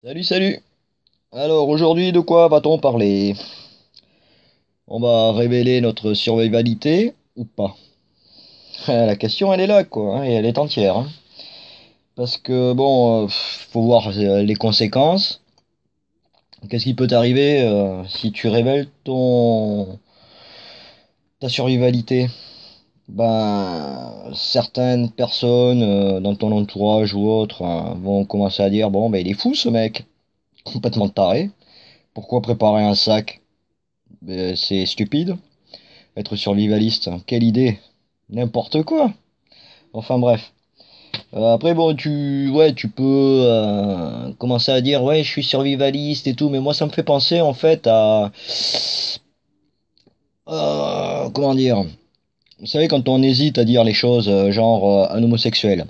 Salut, salut. Alors aujourd'hui, de quoi va-t-on parler? On va révéler notre survivalité ou pas? La question, elle est là, quoi, hein, et elle est entière, hein. Parce que bon, faut voir les conséquences. Qu'est-ce qui peut t'arriver si tu révèles ta survivalité? Ben, certaines personnes dans ton entourage ou autres vont commencer à dire, bon, ben il est fou ce mec, complètement taré. Pourquoi préparer un sac? Ben, c'est stupide. Être survivaliste, quelle idée! N'importe quoi! Enfin bref. Après bon ouais tu peux commencer à dire ouais je suis survivaliste et tout, mais moi ça me fait penser en fait à comment dire? Vous savez quand on hésite à dire les choses genre un homosexuel,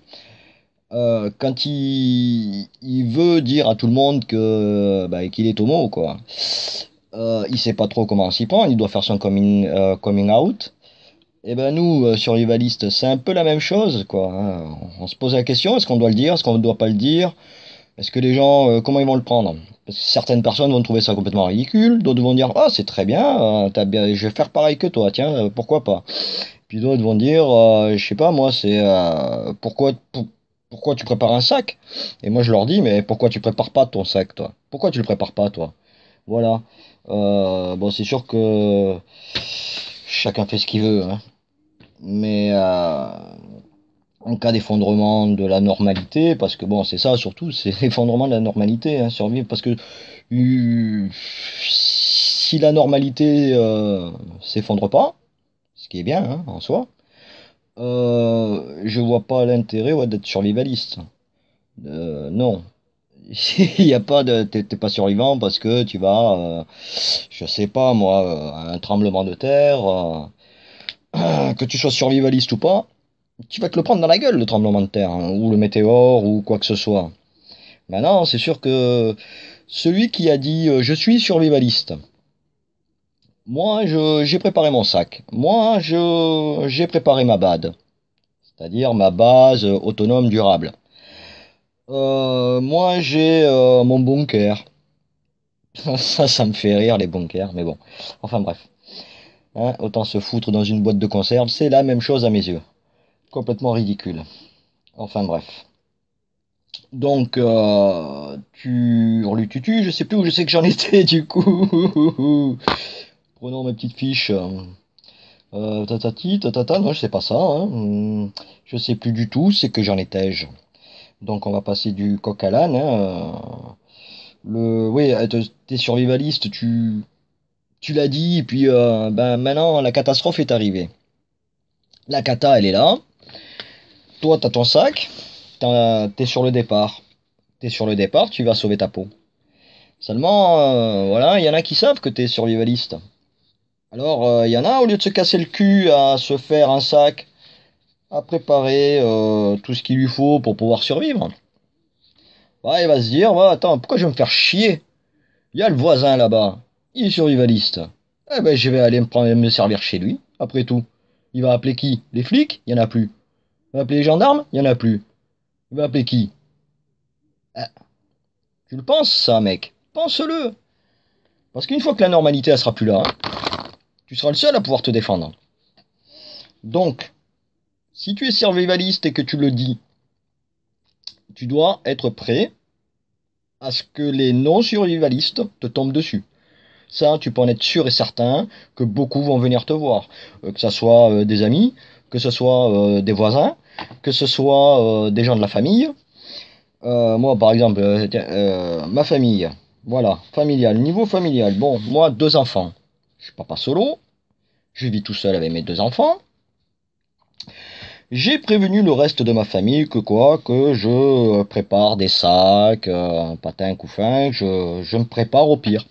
quand il veut dire à tout le monde que bah, qu'il est homo quoi. Il sait pas trop comment s'y prendre, il doit faire son coming out. Eh ben nous, survivalistes, c'est un peu la même chose, quoi, hein. On se pose la question, est-ce qu'on doit le dire, est-ce qu'on ne doit pas le dire? Est-ce que les gens, comment ils vont le prendre? Parce que certaines personnes vont trouver ça complètement ridicule, d'autres vont dire, ah c'est très bien, je vais faire pareil que toi, tiens, pourquoi pas? Puis d'autres vont dire, je sais pas, moi, c'est pourquoi tu prépares un sac? Et moi je leur dis, mais pourquoi tu prépares pas ton sac, toi? Pourquoi tu le prépares pas, toi? Voilà. Bon, c'est sûr que chacun fait ce qu'il veut, hein. Mais en cas d'effondrement de la normalité, parce que bon, c'est ça surtout, c'est l'effondrement de la normalité, hein, survivre, parce que euh, si la normalité s'effondre pas, ce qui est bien hein, en soi, je vois pas l'intérêt ouais, d'être survivaliste. Non. Il y a pas de, t'es pas survivant parce que tu vas, je sais pas moi, un tremblement de terre, que tu sois survivaliste ou pas. Tu vas te le prendre dans la gueule, le tremblement de terre, hein, ou le météore, ou quoi que ce soit. Maintenant, c'est sûr que celui qui a dit je suis survivaliste, moi, j'ai préparé mon sac. Moi, j'ai préparé ma BAD, c'est-à-dire ma base autonome durable. Moi, j'ai mon bunker. Ça me fait rire, les bunkers, mais bon. Enfin bref. Hein, autant se foutre dans une boîte de conserve, c'est la même chose à mes yeux. Complètement ridicule. Enfin bref. Donc, Hurlututu, je sais plus où je sais que j'en étais du coup. Prenons ma petite fiche. Tatati, tatata, non, je sais pas ça, hein. Je sais plus du tout, c'est que j'en étais-je. Donc, on va passer du coq à l'âne, hein. Oui, t'es survivaliste, tu l'as dit, et puis ben maintenant la catastrophe est arrivée. La cata, elle est là. Toi, t'as ton sac, t'es sur le départ. T'es sur le départ, tu vas sauver ta peau. Seulement, voilà, il y en a qui savent que t'es survivaliste. Alors, il y en a, au lieu de se casser le cul à se faire un sac, à préparer tout ce qu'il lui faut pour pouvoir survivre, bah, il va se dire, ouais, attends, pourquoi je vais me faire chier? Il y a le voisin là-bas, il est survivaliste. Eh ben, je vais aller me servir chez lui, après tout. Il va appeler qui? Les flics? Il y en a plus. Il va appeler les gendarmes? Il y en a plus. Il va appeler qui? Ah, tu le penses, ça, mec? Pense-le. Parce qu'une fois que la normalité, elle sera plus là, tu seras le seul à pouvoir te défendre. Donc, si tu es survivaliste et que tu le dis, tu dois être prêt à ce que les non-survivalistes te tombent dessus. Ça, tu peux en être sûr et certain que beaucoup vont venir te voir. Que ce soit des amis, que ce soit des voisins, que ce soit des gens de la famille. Moi, par exemple, tiens, ma famille, voilà, familial, niveau familial. Bon, moi, deux enfants. Je suis papa solo, je vis tout seul avec mes deux enfants. J'ai prévenu le reste de ma famille que quoi, que je prépare des sacs, patin, couffin, je me prépare au pire.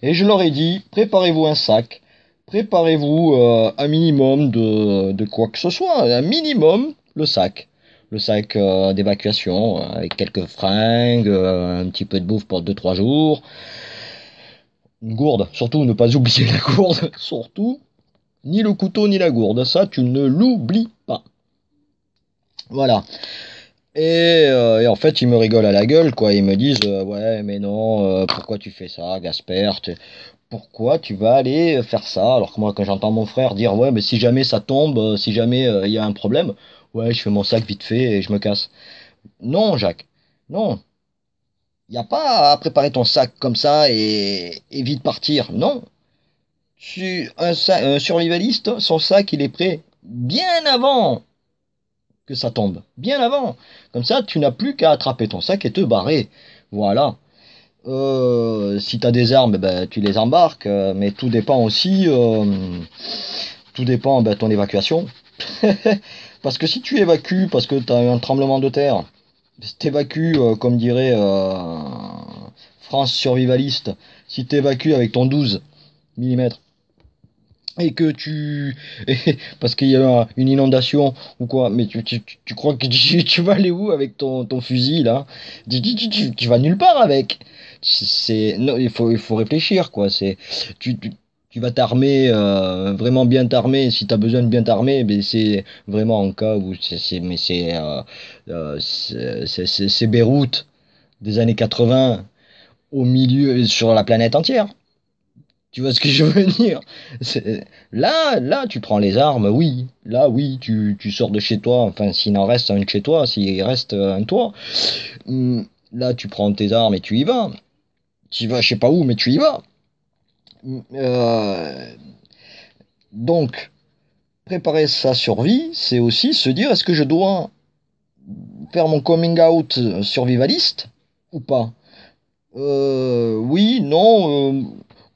Et je leur ai dit, préparez-vous un sac, préparez-vous un minimum de quoi que ce soit, un minimum le sac. Le sac d'évacuation, avec quelques fringues, un petit peu de bouffe pour deux trois jours, une gourde, surtout ne pas oublier la gourde, surtout, ni le couteau ni la gourde, ça tu ne l'oublies pas. Voilà. Et en fait, ils me rigolent à la gueule, quoi. Ils me disent, ouais, mais non, pourquoi tu fais ça, Gasper? Pourquoi tu vas aller faire ça? Alors que moi, quand j'entends mon frère dire, ouais, mais si jamais ça tombe, si jamais il y a un problème, ouais, je fais mon sac vite fait et je me casse. Non, Jacques, non. Il n'y a pas à préparer ton sac comme ça et vite partir. Non. Un survivaliste, son sac, il est prêt bien avant que ça tombe. Bien avant. Comme ça, tu n'as plus qu'à attraper ton sac et te barrer. Voilà. Si tu as des armes, ben, tu les embarques. Mais tout dépend aussi. Tout dépend de ton évacuation. Parce que si tu évacues parce que tu as eu un tremblement de terre, si tu évacues, comme dirait France survivaliste, si tu évacues avec ton 12 mm et que tu parce qu'il y a une inondation ou quoi, mais tu crois que tu vas aller où avec ton fusil là? Tu vas nulle part avec. C'est non, il faut réfléchir quoi. Tu vas t'armer, vraiment bien t'armer. Si tu as besoin de bien t'armer, mais c'est vraiment en cas où mais c'est Beyrouth des années 80 au milieu sur la planète entière. Tu vois ce que je veux dire? Là, tu prends les armes, oui. Là, oui, tu sors de chez toi. Enfin, s'il en reste un de chez toi, s'il reste un toit. Là, tu prends tes armes et tu y vas. Tu y vas, je sais pas où, mais tu y vas. Euh, donc, préparer sa survie, c'est aussi se dire, est-ce que je dois faire mon coming out survivaliste ou pas? Oui, non,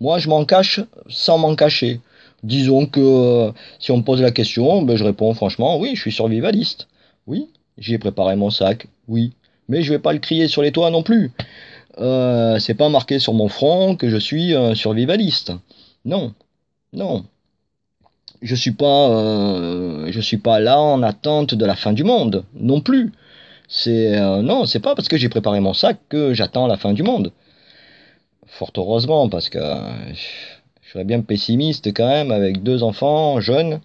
moi je m'en cache sans m'en cacher. Disons que si on me pose la question, ben, je réponds franchement, oui, je suis survivaliste. Oui, j'y ai préparé mon sac, oui. Mais je vais pas le crier sur les toits non plus. C'est pas marqué sur mon front que je suis un survivaliste. Non, non. Je suis pas là en attente de la fin du monde, non plus. Non, c'est pas parce que j'ai préparé mon sac que j'attends la fin du monde. Fort heureusement, parce que je serais bien pessimiste quand même avec deux enfants jeunes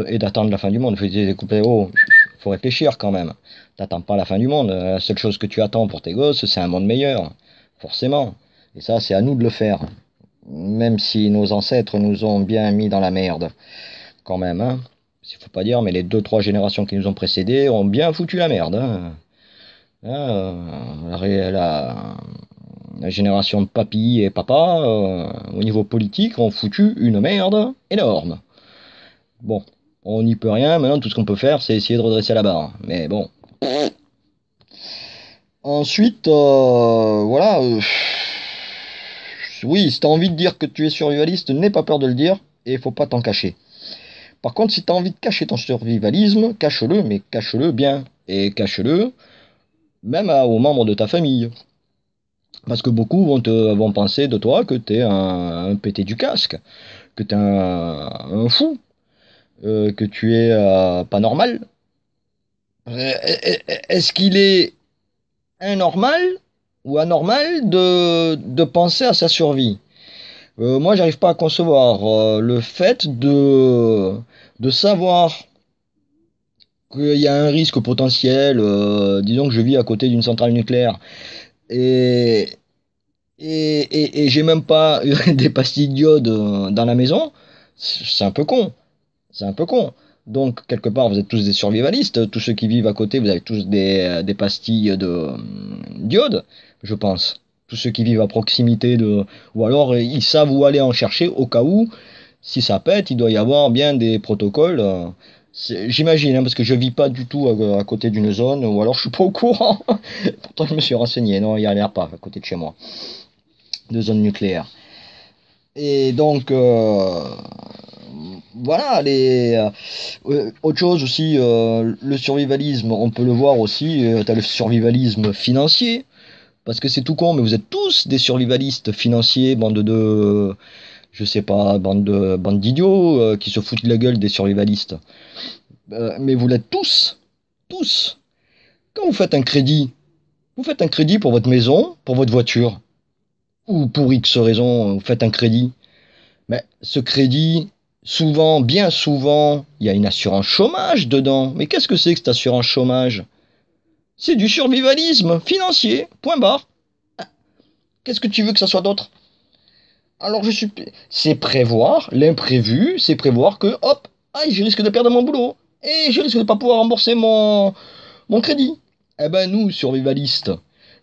et d'attendre la fin du monde. Je dis, écoutez, oh, faut réfléchir quand même. T'attends pas la fin du monde. La seule chose que tu attends pour tes gosses, c'est un monde meilleur, forcément. Et ça, c'est à nous de le faire. Même si nos ancêtres nous ont bien mis dans la merde, quand même, hein. Il faut pas dire, mais les deux, trois générations qui nous ont précédés ont bien foutu la merde, hein. Hein, la génération de papy et papa, au niveau politique, ont foutu une merde énorme. Bon, on n'y peut rien, maintenant tout ce qu'on peut faire, c'est essayer de redresser la barre. Mais bon. Ensuite, voilà. Oui, si t'as envie de dire que tu es survivaliste, n'aie pas peur de le dire, et il faut pas t'en cacher. Par contre, si t'as envie de cacher ton survivalisme, cache-le, mais cache-le bien. Et cache-le même aux membres de ta famille. Parce que beaucoup vont penser de toi que t'es un pété du casque, que t'es un fou, que tu es pas normal. Est-ce qu'il est anormal ou anormal de penser à sa survie? Moi, j'arrive pas à concevoir le fait de savoir qu'il y a un risque potentiel. Disons que je vis à côté d'une centrale nucléaire et, et j'ai même pas des pastilles d'iode dans la maison. C'est un peu con. C'est un peu con. Donc, quelque part, vous êtes tous des survivalistes. Tous ceux qui vivent à côté, vous avez tous des pastilles d'iode, je pense. Tous ceux qui vivent à proximité de. Ou alors, ils savent où aller en chercher au cas où, si ça pète, il doit y avoir bien des protocoles. J'imagine, hein, parce que je vis pas du tout à côté d'une zone, ou alors je suis pas au courant. Pourtant, je me suis renseigné. Non, il n'y en a pas à côté de chez moi, de zone nucléaire. Et donc, voilà, autre chose aussi, le survivalisme, on peut le voir aussi, tu as le survivalisme financier, parce que c'est tout con, mais vous êtes tous des survivalistes financiers, je sais pas, bande d'idiots qui se foutent de la gueule des survivalistes. Mais vous l'êtes tous, tous. Quand vous faites un crédit pour votre maison, pour votre voiture, ou pour X raison, vous faites un crédit. Mais ce crédit, souvent, bien souvent, il y a une assurance chômage dedans. Mais qu'est-ce que c'est que cette assurance chômage? C'est du survivalisme financier, point barre. Qu'est-ce que tu veux que ça soit d'autre? Alors je suis... C'est prévoir l'imprévu, c'est prévoir que, hop, aïe, je risque de perdre mon boulot. Et je risque de pas pouvoir rembourser mon crédit. Eh ben nous, survivalistes,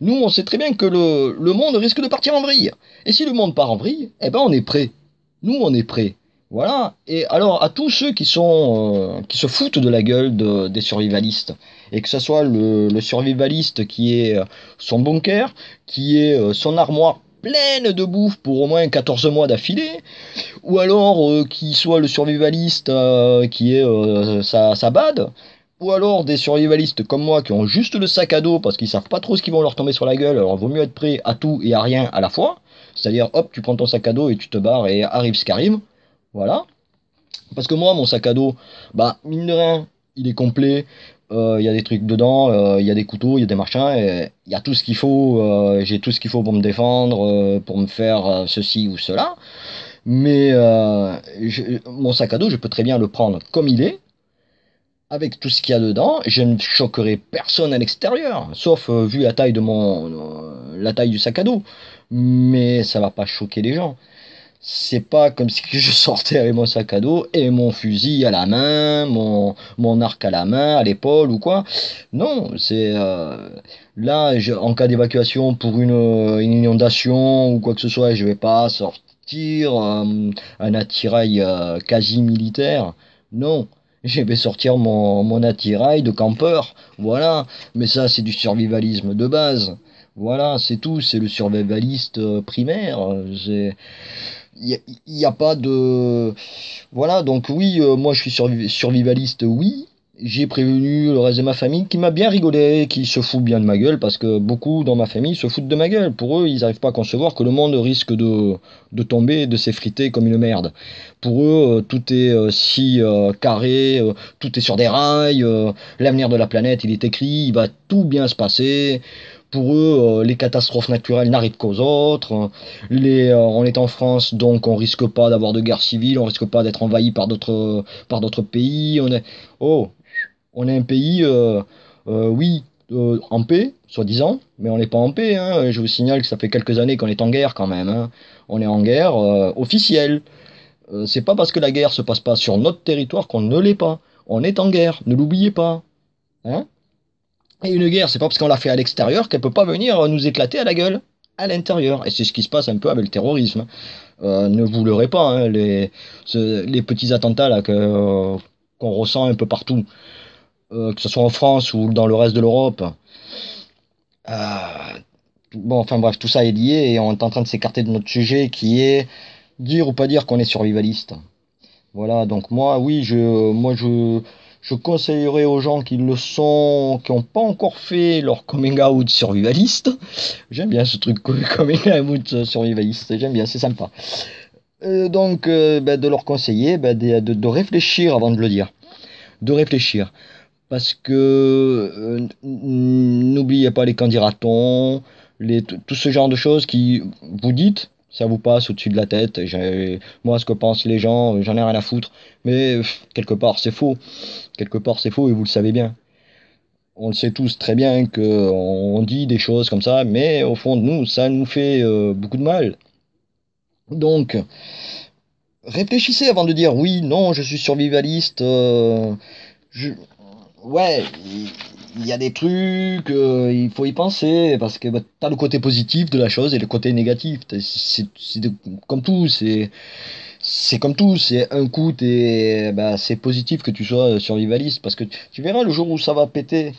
nous on sait très bien que le monde risque de partir en vrille. Et si le monde part en vrille, eh ben on est prêt. Nous on est prêt. Voilà. Et alors à tous ceux qui se foutent de la gueule des survivalistes, et que ce soit le survivaliste qui est son bunker, qui est son armoire pleine de bouffe pour au moins 14 mois d'affilée, ou alors qui soit le survivaliste qui est sa bad, ou alors des survivalistes comme moi qui ont juste le sac à dos parce qu'ils savent pas trop ce qui vont leur tomber sur la gueule, alors il vaut mieux être prêt à tout et à rien à la fois. C'est-à-dire, hop, tu prends ton sac à dos et tu te barres et arrive ce qu'arrive. Voilà. Parce que moi, mon sac à dos, bah, mine de rien, il est complet. Il y a des trucs dedans, il y a des couteaux, il y a des machins, il y a tout ce qu'il faut. J'ai tout ce qu'il faut pour me défendre, pour me faire ceci ou cela. Mais mon sac à dos, je peux très bien le prendre comme il est, avec tout ce qu'il y a dedans. Je ne choquerai personne à l'extérieur, sauf vu la taille de la taille du sac à dos. Mais ça va pas choquer les gens. C'est pas comme si je sortais avec mon sac à dos et mon fusil à la main, mon arc à la main, à l'épaule ou quoi. Non, c'est là, en cas d'évacuation pour une inondation ou quoi que ce soit, je vais pas sortir un attirail quasi militaire. Non, je vais sortir mon attirail de campeur. Voilà, mais ça, c'est du survivalisme de base. Voilà, c'est tout, c'est le survivaliste primaire. Il n'y a pas de... Voilà, donc oui, moi je suis survivaliste, oui. J'ai prévenu le reste de ma famille qui m'a bien rigolé, qui se fout bien de ma gueule, parce que beaucoup dans ma famille se foutent de ma gueule. Pour eux, ils n'arrivent pas à concevoir que le monde risque de tomber, de s'effriter comme une merde. Pour eux, tout est si carré, tout est sur des rails, l'avenir de la planète, il est écrit, il va tout bien se passer. Pour eux, les catastrophes naturelles n'arrivent qu'aux autres. On est en France, donc on risque pas d'avoir de guerre civile, on risque pas d'être envahi par d'autres pays. Oh, on est un pays, oui, en paix, soi-disant, mais on n'est pas en paix, hein. Je vous signale que ça fait quelques années qu'on est en guerre quand même, hein. On est en guerre officielle. C'est pas parce que la guerre se passe pas sur notre territoire qu'on ne l'est pas. On est en guerre, ne l'oubliez pas, hein. Et une guerre, c'est pas parce qu'on l'a fait à l'extérieur qu'elle peut pas venir nous éclater à la gueule à l'intérieur. Et c'est ce qui se passe un peu avec le terrorisme. Ne vous leurrez pas, hein, les petits attentats là, qu'on ressent un peu partout, que ce soit en France ou dans le reste de l'Europe. Euh, bon, enfin bref, tout ça est lié et on est en train de s'écarter de notre sujet qui est dire ou pas dire qu'on est survivaliste. Voilà, donc moi, oui, je conseillerais aux gens qui le sont, qui n'ont pas encore fait leur coming out survivaliste. J'aime bien ce truc coming out survivaliste, j'aime bien, c'est sympa. Donc, ben, de leur conseiller ben, de réfléchir avant de le dire. De réfléchir. Parce que n'oubliez pas les candidatons, tout ce genre de choses qui vous dites, ça vous passe au-dessus de la tête. Moi, ce que pensent les gens, j'en ai rien à foutre. Mais quelque part, c'est faux. Quelque part, c'est faux et vous le savez bien. On le sait tous très bien que on dit des choses comme ça, mais au fond de nous, ça nous fait beaucoup de mal. Donc, réfléchissez avant de dire oui, non, je suis survivaliste. Je, Ouais, il y a des trucs, il faut y penser, parce que bah, t'as le côté positif de la chose et le côté négatif. Comme tout, c'est comme tout, c'est un coup, bah, c'est positif que tu sois survivaliste, parce que tu verras le jour où ça va péter,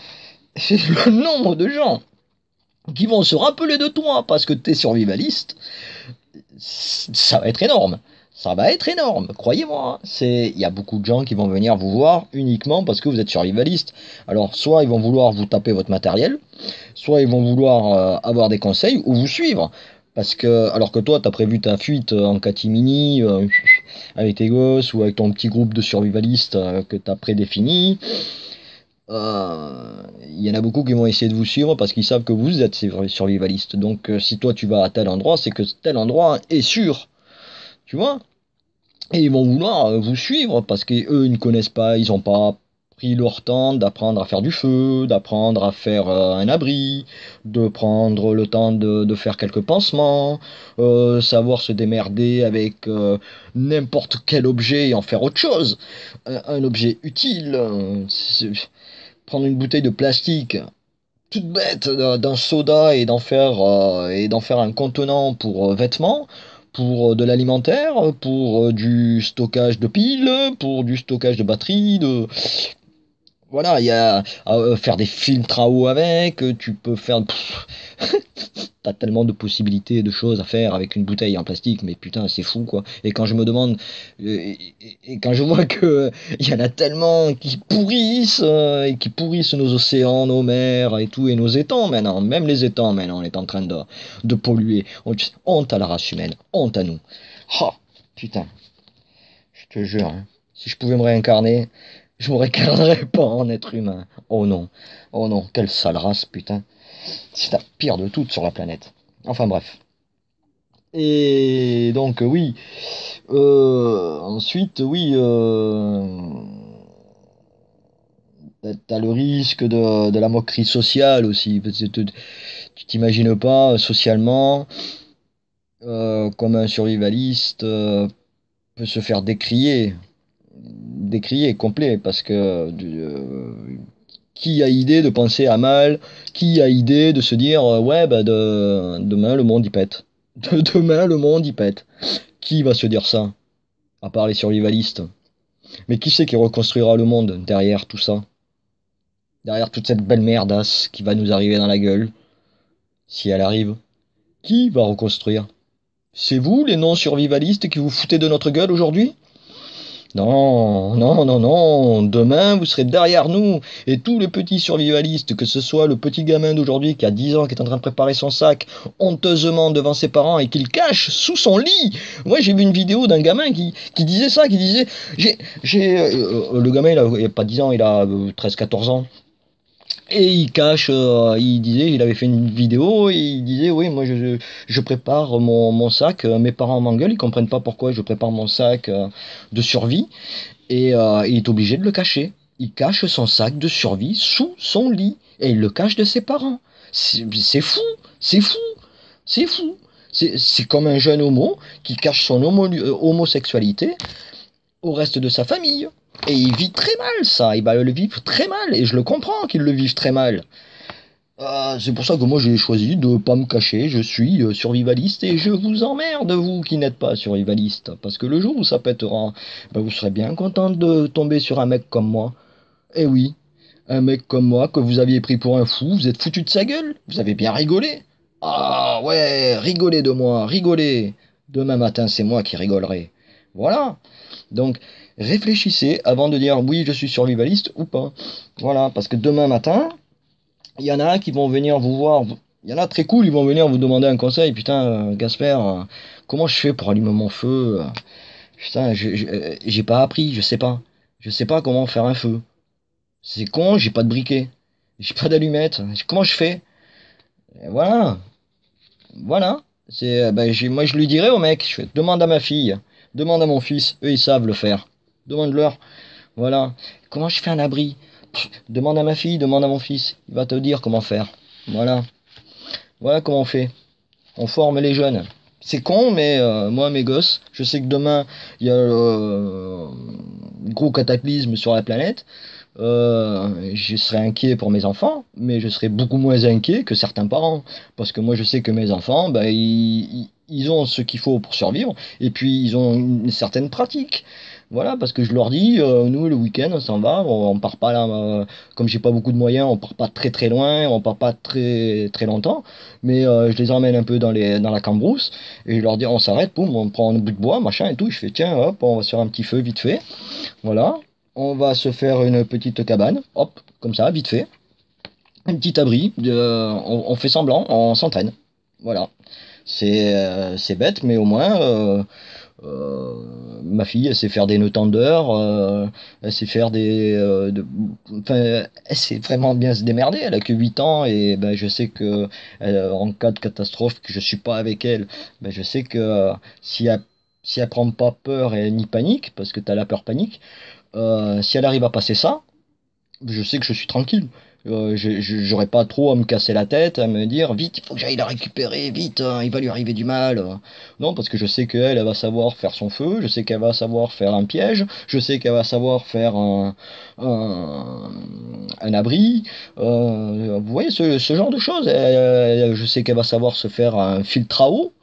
le nombre de gens qui vont se rappeler de toi parce que t'es survivaliste, ça va être énorme. Ça va être énorme, croyez-moi, hein. Il y a beaucoup de gens qui vont venir vous voir uniquement parce que vous êtes survivaliste. Alors, soit ils vont vouloir vous taper votre matériel, soit ils vont vouloir avoir des conseils ou vous suivre. Parce que, alors que toi, tu as prévu ta fuite en catimini, avec tes gosses ou avec ton petit groupe de survivalistes que tu as prédéfini, il y en a beaucoup qui vont essayer de vous suivre parce qu'ils savent que vous êtes survivaliste. Donc, si toi tu vas à tel endroit, c'est que tel endroit est sûr. Tu vois? Et ils vont vouloir vous suivre parce qu'eux, ils ne connaissent pas, ils n'ont pas pris leur temps d'apprendre à faire du feu, d'apprendre à faire un abri, de prendre le temps de faire quelques pansements, savoir se démerder avec n'importe quel objet et en faire autre chose. Un objet utile, prendre une bouteille de plastique toute bête d'un soda et d'en faire un contenant pour vêtements, pour de l'alimentaire, pour du stockage de piles, pour du stockage de batteries, de voilà, il y a faire des filtres à eau avec, tu peux faire t'as tellement de possibilités de choses à faire avec une bouteille en plastique, mais putain, c'est fou quoi. Et quand je me demande et quand je vois que il y en a tellement qui pourrissent et qui pourrissent nos océans, nos mers et tout et nos étangs maintenant, même les étangs maintenant, on est en train de polluer. Honte à la race humaine, honte à nous. Oh, putain, je te jure, hein, si je pouvais me réincarner, je me réincarnerais pas en être humain. Oh non, quelle sale race, putain. C'est la pire de toutes sur la planète. Enfin bref. Et donc oui. Ensuite, oui. T'as le risque de la moquerie sociale aussi. Parce que tu t'imagines pas socialement comme un survivaliste peut se faire décrier complet parce que qui a idée de penser à mal, qui a idée de se dire ouais bah demain le monde y pète. Demain le monde y pète. Qui va se dire ça? À part les survivalistes. Mais qui c'est qui reconstruira le monde derrière tout ça? Derrière toute cette belle merdasse qui va nous arriver dans la gueule, si elle arrive. Qui va reconstruire? C'est vous, les non-survivalistes, qui vous foutez de notre gueule aujourd'hui? Non, non, non, non, demain vous serez derrière nous et tous les petits survivalistes, que ce soit le petit gamin d'aujourd'hui qui a 10 ans, qui est en train de préparer son sac honteusement devant ses parents et qu'il cache sous son lit. Moi j'ai vu une vidéo d'un gamin qui disait ça, qui disait, le gamin il a pas 10 ans, il a 13-14 ans. Et il cache, il disait, il avait fait une vidéo et il disait, oui, moi je prépare mon sac, mes parents m'engueulent, ils comprennent pas pourquoi je prépare mon sac de survie et il est obligé de le cacher. Il cache son sac de survie sous son lit et il le cache de ses parents. C'est fou, c'est fou, c'est fou. C'est comme un jeune homo qui cache son homosexualité au reste de sa famille. Et il vit très mal ça, il va le vivre très mal, et je le comprends qu'il le vive très mal. C'est pour ça que moi j'ai choisi de pas me cacher, je suis survivaliste et je vous emmerde, vous qui n'êtes pas survivaliste. Parce que le jour où ça pètera, ben, vous serez bien content de tomber sur un mec comme moi. Eh oui, un mec comme moi que vous aviez pris pour un fou, vous êtes foutu de sa gueule, vous avez bien rigolé. Ah ouais, rigolez de moi, rigolez. Demain matin c'est moi qui rigolerai. Voilà. Donc réfléchissez avant de dire oui je suis survivaliste ou pas. Voilà, parce que demain matin, il y en a qui vont venir vous voir. Il y en a très cool, ils vont venir vous demander un conseil. Putain, Gasper, comment je fais pour allumer mon feu? Putain, j'ai pas appris, je sais pas. Je sais pas comment faire un feu. C'est con, j'ai pas de briquet. J'ai pas d'allumette. Comment je fais? Et voilà, voilà. Ben, moi je lui dirais au mec, demande à ma fille, demande à mon fils, eux ils savent le faire. Demande-leur. Voilà. Comment je fais un abri? Demande à ma fille, demande à mon fils. Il va te dire comment faire. Voilà. Voilà comment on fait. On forme les jeunes. C'est con, mais moi, mes gosses, je sais que demain, il y a un gros cataclysme sur la planète. Je serai inquiet pour mes enfants, mais je serai beaucoup moins inquiet que certains parents. Parce que moi, je sais que mes enfants, ben, ils ont ce qu'il faut pour survivre, et puis ils ont une certaine pratique. Voilà, parce que je leur dis, nous, le week-end, on s'en va, on part pas là, comme j'ai pas beaucoup de moyens, on part pas très très loin, on part pas très très longtemps, mais je les emmène un peu dans la cambrousse, et je leur dis, on s'arrête, boum, on prend un bout de bois, machin et tout, je fais, tiens, hop, on va se faire un petit feu vite fait, voilà, on va se faire une petite cabane, hop, comme ça, vite fait, un petit abri, on fait semblant, on s'entraîne, voilà. C'est bête, mais au moins, ma fille, elle sait faire des nœuds tendeurs, elle sait faire enfin, elle sait vraiment bien se démerder. Elle a que 8 ans et ben, je sais que en cas de catastrophe, que je suis pas avec elle, ben, je sais que si elle prend pas peur et ni panique, parce que tu as la peur panique, si elle arrive à passer ça, je sais que je suis tranquille. J'aurais pas trop à me casser la tête, à me dire vite, il faut que j'aille la récupérer, vite, hein, il va lui arriver du mal. Non, parce que je sais qu'elle, elle va savoir faire son feu, je sais qu'elle va savoir faire un piège, je sais qu'elle va savoir faire un, un abri. Vous voyez, ce genre de choses. Je sais qu'elle va savoir se faire un filtre à eau.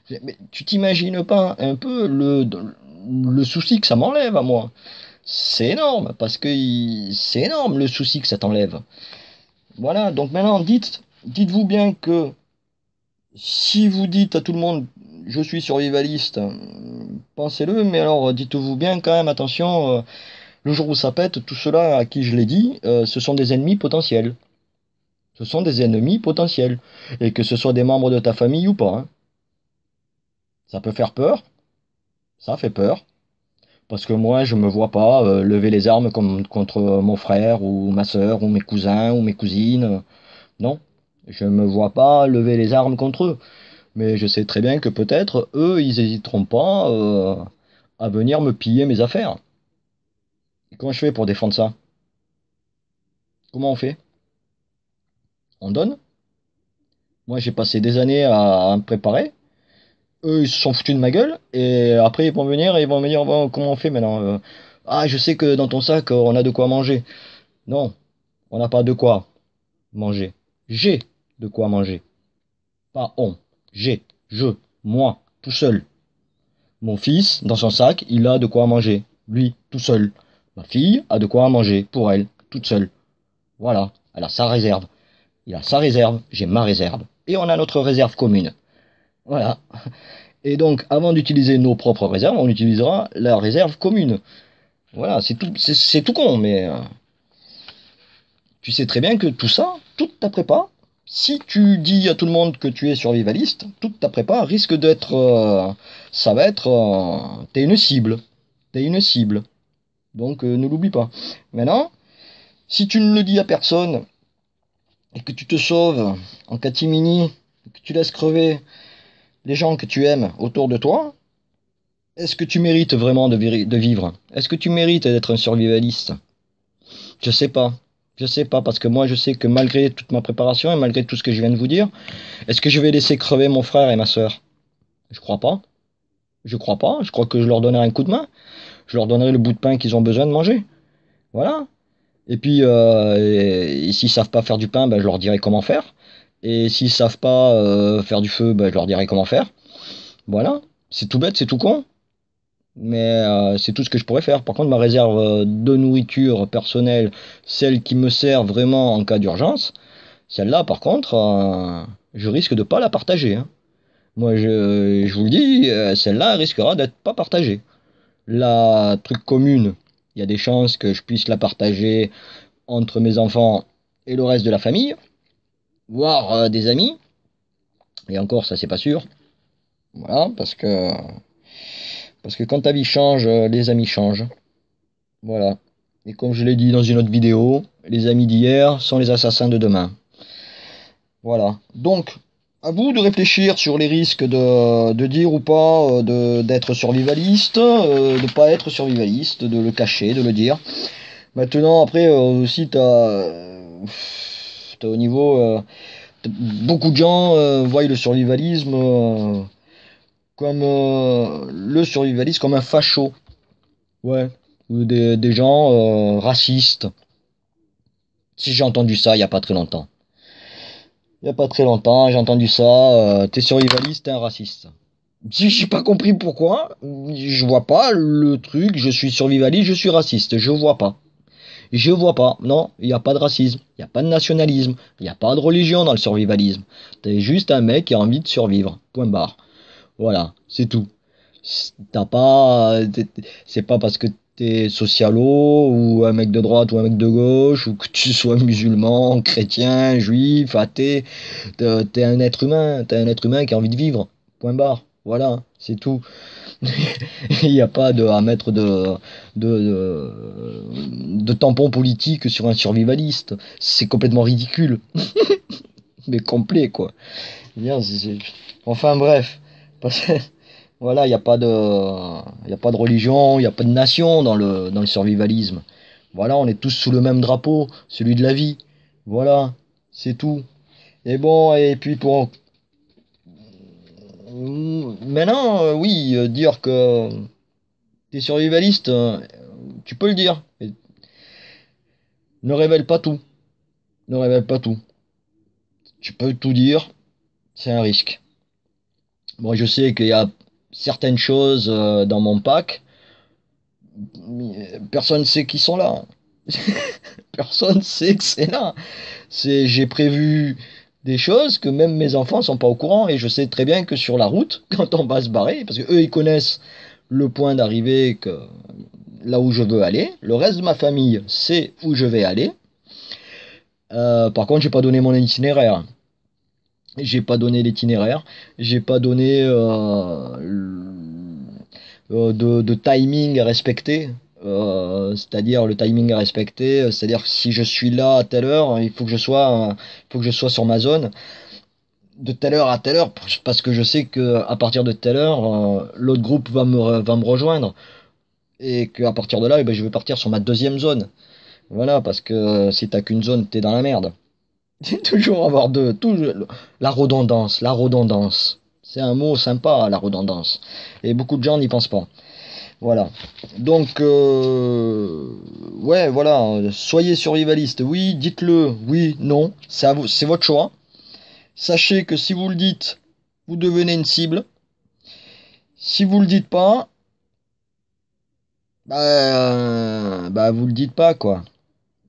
Mais tu t'imagines pas un peu le souci que ça m'enlève à moi. C'est énorme, parce que c'est énorme le souci que ça t'enlève. Voilà, donc maintenant, dites-vous bien que si vous dites à tout le monde, je suis survivaliste, pensez-le, mais alors dites-vous bien quand même, attention, le jour où ça pète, tout cela à qui je l'ai dit, ce sont des ennemis potentiels. Ce sont des ennemis potentiels. Et que ce soit des membres de ta famille ou pas, hein. Ça peut faire peur, ça fait peur. Parce que moi, je me vois pas lever les armes contre mon frère ou ma sœur ou mes cousins ou mes cousines. Non, je me vois pas lever les armes contre eux. Mais je sais très bien que peut-être eux, ils hésiteront pas à venir me piller mes affaires. Et comment je fais pour défendre ça? Comment on fait? On donne? Moi, j'ai passé des années à me préparer. Eux, ils se sont foutus de ma gueule. Et après, ils vont venir et ils vont me dire bon, comment on fait maintenant? Ah, je sais que dans ton sac, on a de quoi manger. Non, on n'a pas de quoi manger. J'ai de quoi manger. Pas on. J'ai. Je. Moi. Tout seul. Mon fils, dans son sac, il a de quoi manger. Lui, tout seul. Ma fille a de quoi manger. Pour elle. Toute seule. Voilà. Elle a sa réserve. Il a sa réserve. J'ai ma réserve. Et on a notre réserve commune. Voilà. Et donc, avant d'utiliser nos propres réserves, on utilisera la réserve commune. Voilà. C'est tout con, mais tu sais très bien que tout ça, toute ta prépa, si tu dis à tout le monde que tu es survivaliste, toute ta prépa risque d'être, ça va être, t'es une cible, t'es une cible. Donc ne l'oublie pas. Maintenant, si tu ne le dis à personne et que tu te sauves en catimini, que tu laisses crever les gens que tu aimes autour de toi, est-ce que tu mérites vraiment de vivre? Est-ce que tu mérites d'être un survivaliste? Je sais pas. Je sais pas, parce que moi je sais que malgré toute ma préparation et malgré tout ce que je viens de vous dire, est-ce que je vais laisser crever mon frère et ma sœur? Je crois pas. Je crois pas. Je crois que je leur donnerai un coup de main. Je leur donnerai le bout de pain qu'ils ont besoin de manger. Voilà. Et puis, et s'ils savent pas faire du pain, ben, je leur dirai comment faire. Et s'ils savent pas faire du feu, ben, je leur dirai comment faire. Voilà. C'est tout bête, c'est tout con. Mais c'est tout ce que je pourrais faire. Par contre, ma réserve de nourriture personnelle, celle qui me sert vraiment en cas d'urgence, celle-là, par contre, je risque de pas la partager, hein. Moi, je vous le dis, celle-là risquera d'être pas partagée. La truc commune, il y a des chances que je puisse la partager entre mes enfants et le reste de la famille, voire des amis. Et encore, ça, c'est pas sûr. Voilà, parce que quand ta vie change, les amis changent. Voilà. Et comme je l'ai dit dans une autre vidéo, les amis d'hier sont les assassins de demain. Voilà. Donc, à vous de réfléchir sur les risques de dire ou pas d'être survivaliste, de pas être survivaliste, de le cacher, de le dire. Maintenant, après, aussi, t'as au niveau... beaucoup de gens voient le survivalisme comme le survivaliste comme un facho. Ouais. Ou des gens racistes. Si j'ai entendu ça il y a pas très longtemps. Il y a pas très longtemps, j'ai entendu ça, t'es survivaliste, t'es un raciste. Si j'ai pas compris pourquoi, je vois pas le truc, je suis survivaliste, je suis raciste, je vois pas. Je vois pas, non, il n'y a pas de racisme, il n'y a pas de nationalisme, il n'y a pas de religion dans le survivalisme. T'es juste un mec qui a envie de survivre, point barre. Voilà, c'est tout. T'as pas, c'est pas parce que t'es socialo ou un mec de droite ou un mec de gauche ou que tu sois musulman, chrétien, juif, athée. T'es un être humain, t'es un être humain qui a envie de vivre. Point barre. Voilà, c'est tout. Il n'y a pas à mettre de tampon politique sur un survivaliste. C'est complètement ridicule. Mais complet, quoi. Bien, enfin bref. Voilà, il n'y a pas de religion, il n'y a pas de nation dans le survivalisme. Voilà, on est tous sous le même drapeau, celui de la vie. Voilà, c'est tout. Et bon, et puis pour maintenant, oui, dire que t'es survivaliste, tu peux le dire. Et ne révèle pas tout. Ne révèle pas tout. Tu peux tout dire, c'est un risque. Moi, je sais qu'il y a certaines choses dans mon pack, mais personne ne sait qui sont là. Personne ne sait que c'est là. J'ai prévu des choses que même mes enfants sont pas au courant et je sais très bien que sur la route, quand on va se barrer, parce que eux ils connaissent le point d'arrivée que là où je veux aller, le reste de ma famille sait où je vais aller. Par contre, j'ai pas donné mon itinéraire. J'ai pas donné l'itinéraire, j'ai pas donné de timing à respecter. C'est-à-dire le timing à respecter, c'est-à-dire que si je suis là à telle heure, il faut que je sois sur ma zone de telle heure à telle heure, parce que je sais que à partir de telle heure, l'autre groupe va me rejoindre et qu'à partir de là, eh ben, je vais partir sur ma deuxième zone. Voilà, parce que si t'as qu'une zone, t'es dans la merde. C'est toujours avoir deux. Toujours, la redondance, la redondance. C'est un mot sympa, la redondance. Et beaucoup de gens n'y pensent pas. Voilà. Donc, ouais, voilà. Soyez survivaliste. Oui, dites-le. Oui, non. C'est votre choix. Sachez que si vous le dites, vous devenez une cible. Si vous le dites pas, bah vous le dites pas, quoi.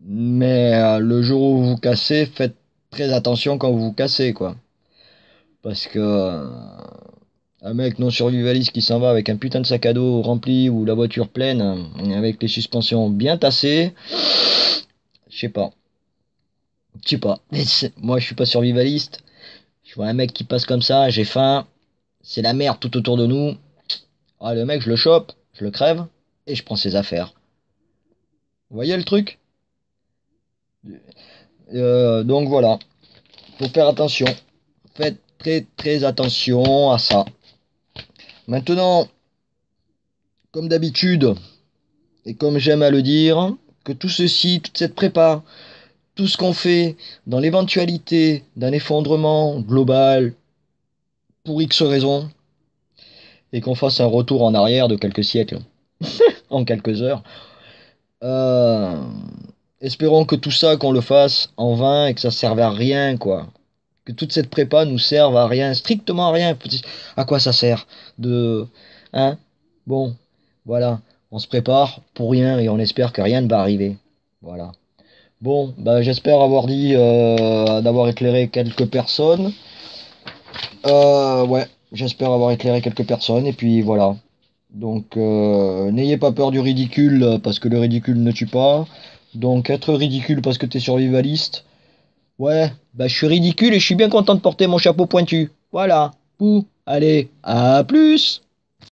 Mais le jour où vous vous cassez, faites très attention quand vous vous cassez, quoi. Parce que un mec non survivaliste qui s'en va avec un putain de sac à dos rempli ou la voiture pleine, avec les suspensions bien tassées, je sais pas. Je sais pas. Moi, je suis pas survivaliste. Je vois un mec qui passe comme ça, j'ai faim, c'est la merde tout autour de nous. Ah, le mec, je le chope, je le crève et je prends ses affaires. Vous voyez le truc? Donc voilà, faut faire attention. Faites très très attention à ça. Maintenant, comme d'habitude, et comme j'aime à le dire, que tout ceci, toute cette prépa, tout ce qu'on fait dans l'éventualité d'un effondrement global pour X raisons, et qu'on fasse un retour en arrière de quelques siècles, en quelques heures, euh, espérons que tout ça, qu'on le fasse en vain et que ça serve à rien, quoi. Que toute cette prépa nous serve à rien, strictement à rien. À quoi ça sert de... Hein? Bon, voilà. On se prépare pour rien et on espère que rien ne va arriver. Voilà. Bon, bah j'espère d'avoir éclairé quelques personnes. Ouais, j'espère avoir éclairé quelques personnes et puis voilà. Donc n'ayez pas peur du ridicule parce que le ridicule ne tue pas. Donc être ridicule parce que t'es survivaliste. Ouais, bah je suis ridicule et je suis bien content de porter mon chapeau pointu. Voilà. Ouh, allez, à plus.